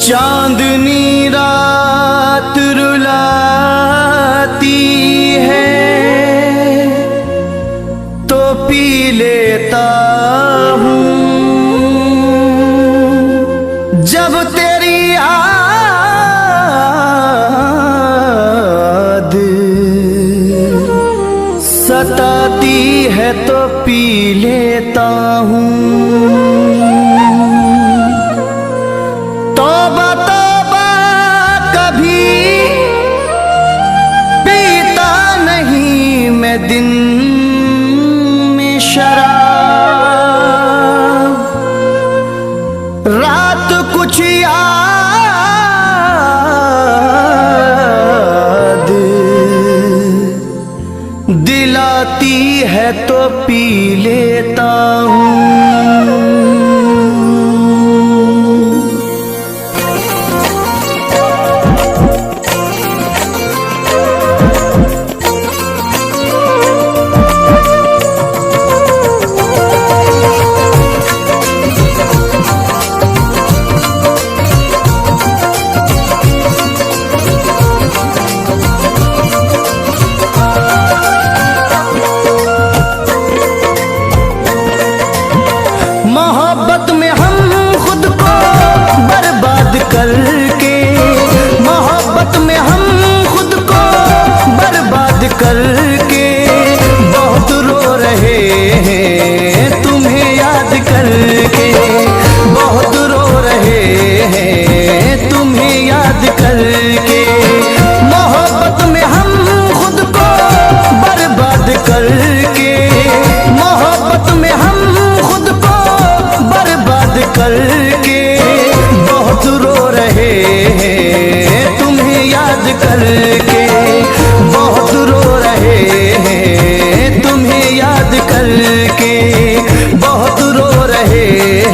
चांदनी रात रुलाती है तो पी लेता हूँ, जब तेरी याद सताती है तो पी लेता हूँ। तौबा तौबा कभी पीता नहीं मैं दिन में शराब, रात कुछ याद दिलाती है तो पी लेता हूँ। मोहब्बत में हम खुद को बर्बाद करके, मोहब्बत में हम खुद को बर्बाद करके बहुत रो रहे हैं तुम्हें याद करके, बहुत रो रहे हैं तुम्हें याद करके। मोहब्बत में हम खुद को बर्बाद करके, मोहब्बत में हम खुद को बर्बाद करके बहुत रो रहे हैं तुम्हें याद करके, बहुत रो रहे हैं तुम्हें याद करके, बहुत रो रहे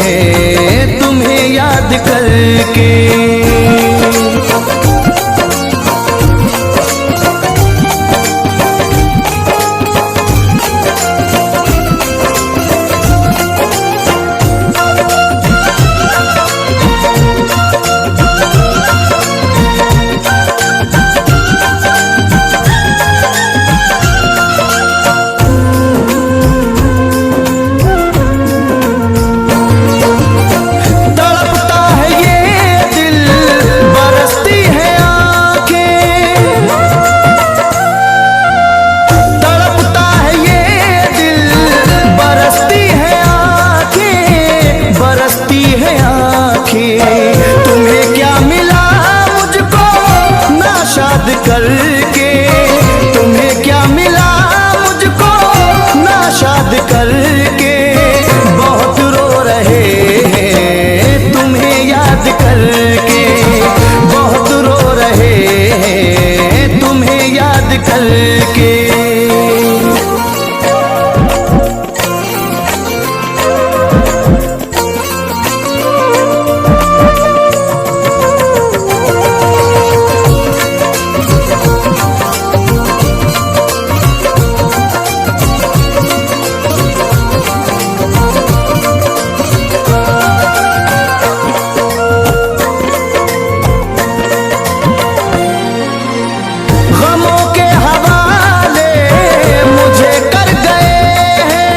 हैं तुम्हें याद करके। तुम्हें क्या मिला मुझको नाशाद करके, तुम्हें क्या मिला मुझको नाशाद करके, बहुत रो रहे हैं तुम्हें याद करके, बहुत रो रहे हैं तुम्हें याद करके। गमों के हवाले मुझे कर गए हैं,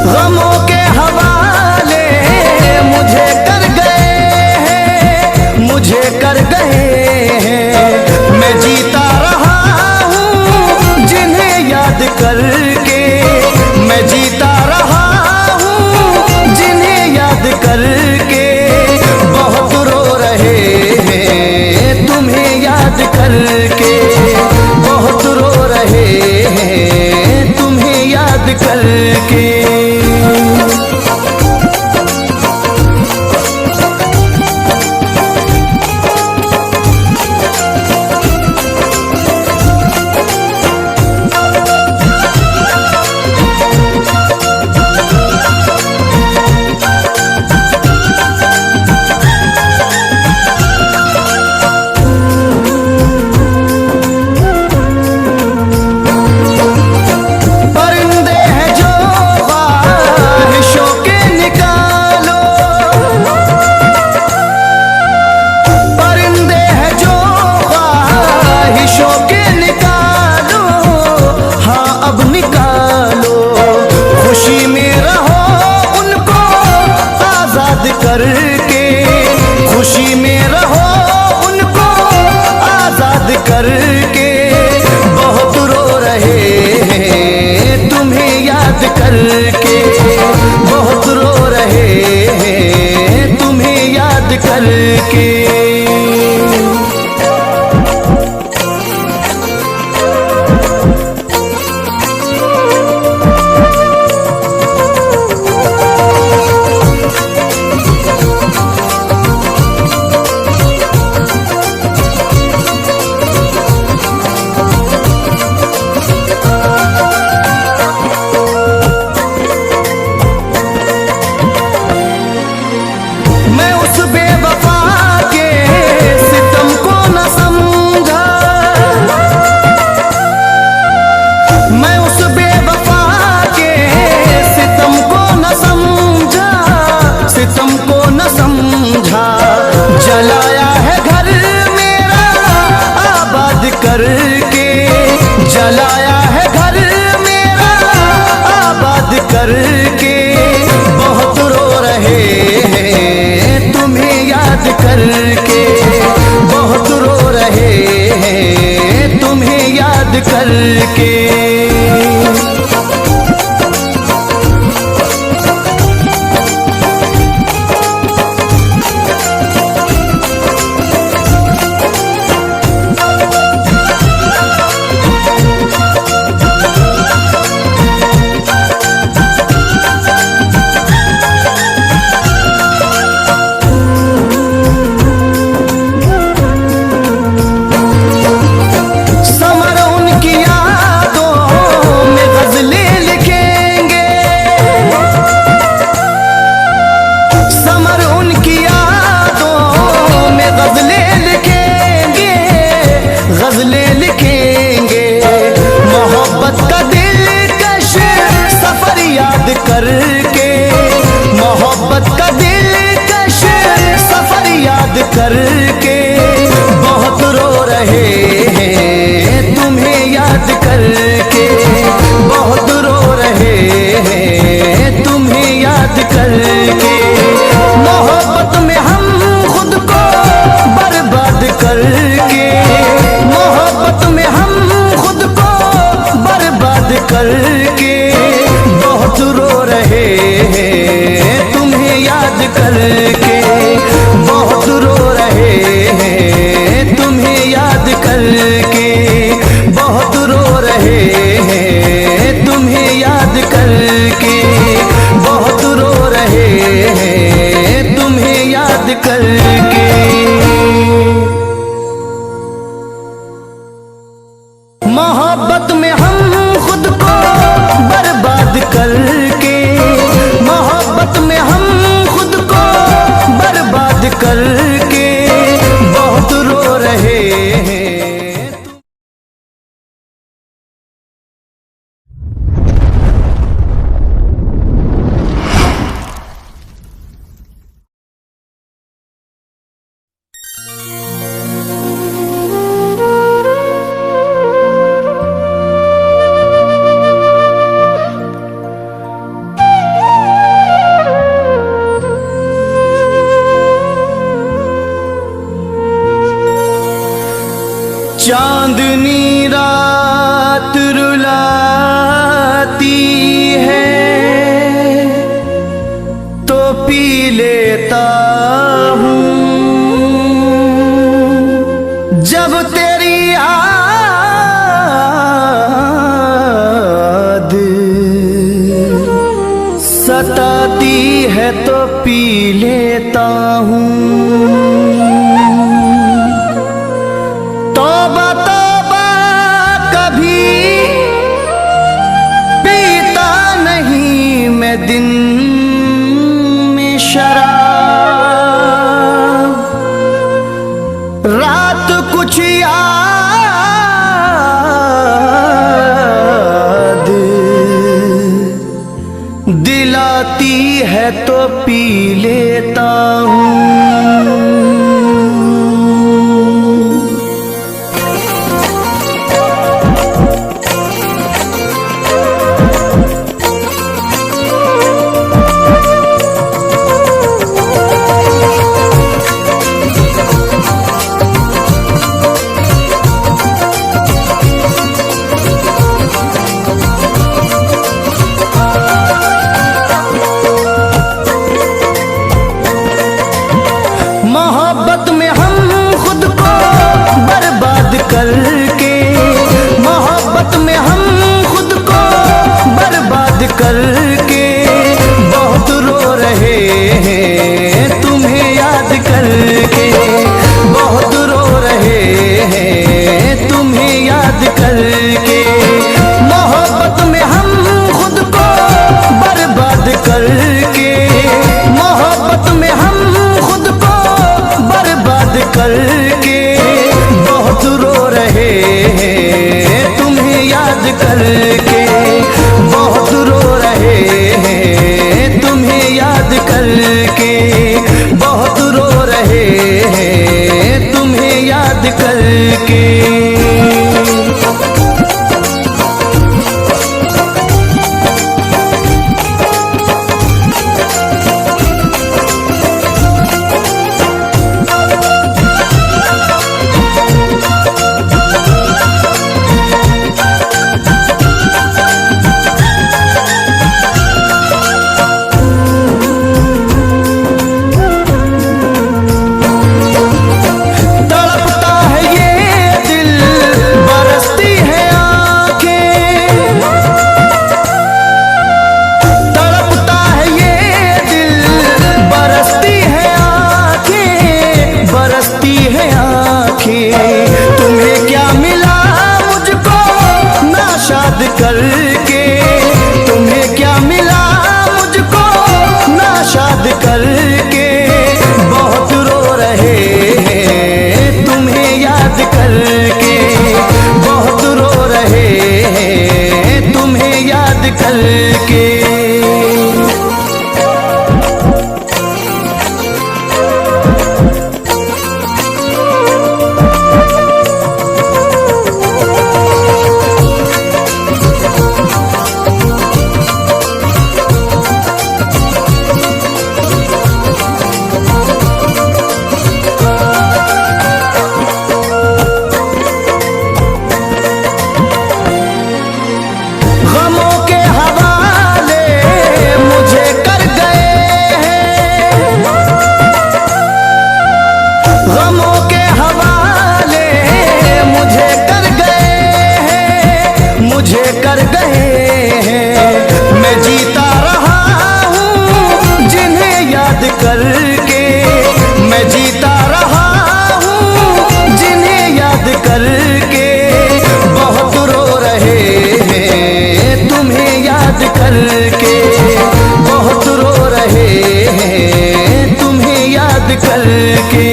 गमों के हवाले मुझे कर गए हैं, मुझे कर गए हैं। मैं जीता रहा हूँ जिन्हें याद करके, मैं जीता रहा हूँ जिन्हें याद करके, बहुत रो रहे हैं तुम्हें याद करके, बहुत रो रहे हैं तुम्हें याद करके। चलाया है घर मेरा आबाद करके, बहुत रो रहे हैं तुम्हें याद करके, बहुत रो रहे हैं तुम्हें याद करके। करके मोहब्बत का दिलकश सफर याद करके, बहुत रो रहे हैं तुम्हें याद करके, बहुत रो रहे हैं तुम्हें याद करके। मोहब्बत में हम खुद को बर्बाद करके, मोहब्बत में हम खुद को बर्बाद करके, बहुत रो रहे हैं तुम्हें याद करके, बहुत रो रहे हैं तुम्हें याद करके, बहुत रो रहे हैं तुम्हें याद करके, बहुत रो रहे हैं तुम्हें याद करके। मोहब्बत में हम खुद को बर्बाद करके, मोहब्बत में हम खुद को बर्बाद करके, बहुत रो रहे हैं। चांदनी रात रुलाती है तो पी लेता हूँ, जब तेरी याद सताती है तो पी लेता हूँ। दिन में शराब, रात कुछ याद दिलाती है तो पी लेता हूँ। मोहब्बत में हम खुद को बर्बाद करके, मोहब्बत में हम खुद को बर्बाद करके, बहुत रो रहे हैं तुम्हें याद करके, बहुत रो रहे हैं तुम्हें याद करके। मोहब्बत में हम खुद को बर्बाद करके, मोहब्बत में हम खुद को बर्बाद करके, बहुत रो रहे हैं तुम्हें याद करके, बहुत रो रहे हैं तुम्हें याद करके, बहुत रो रहे हैं तुम्हें याद करके। करके, बहुत रो रहे हैं तुम्हें याद करके। करके मैं जीता रहा हूँ जिन्हें याद करके, बहुत रो रहे हैं तुम्हें याद करके, बहुत रो रहे हैं तुम्हें याद करके।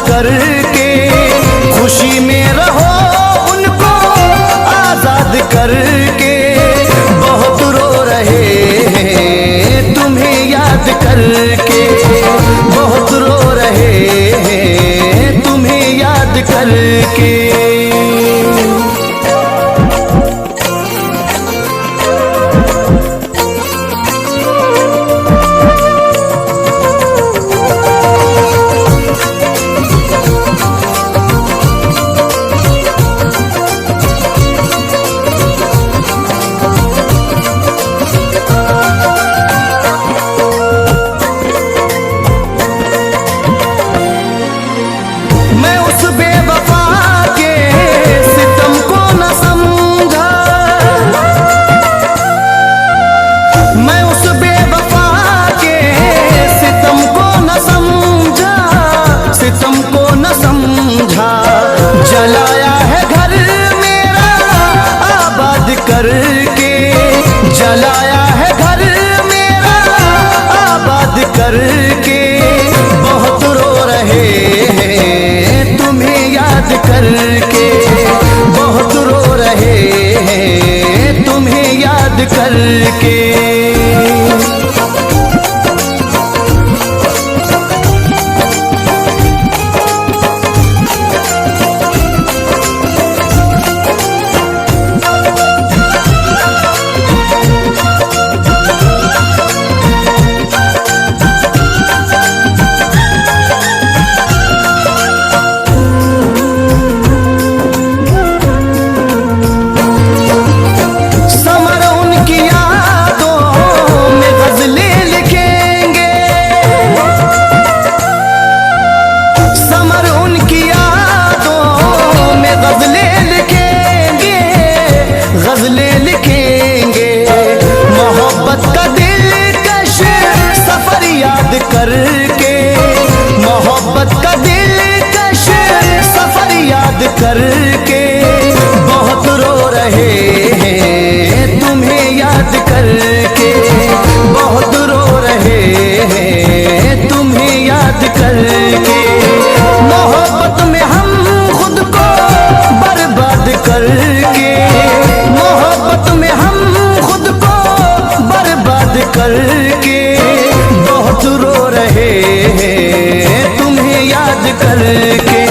करके खुशी में रहो उनको आजाद करके, बहुत रो रहे हैं तुम्हें याद करके, बहुत रो रहे हैं तुम्हें याद करके। जलाया है घर मेरा आबाद करके, जलाया है घर मेरा आबाद करके, बहुत रो रहे हैं तुम्हें याद करके, बहुत रो रहे हैं तुम्हें याद करके। करके मोहब्बत का दिलकश सफर याद करके, बहुत रो रहे हैं तुम्हें याद करके, बहुत रो रहे हैं तुम्हें याद करके। मोहब्बत में हम खुद को बर्बाद करके, मोहब्बत में हम खुद को बर्बाद करके, बहुत रो रहे हैं तुम्हें याद करके,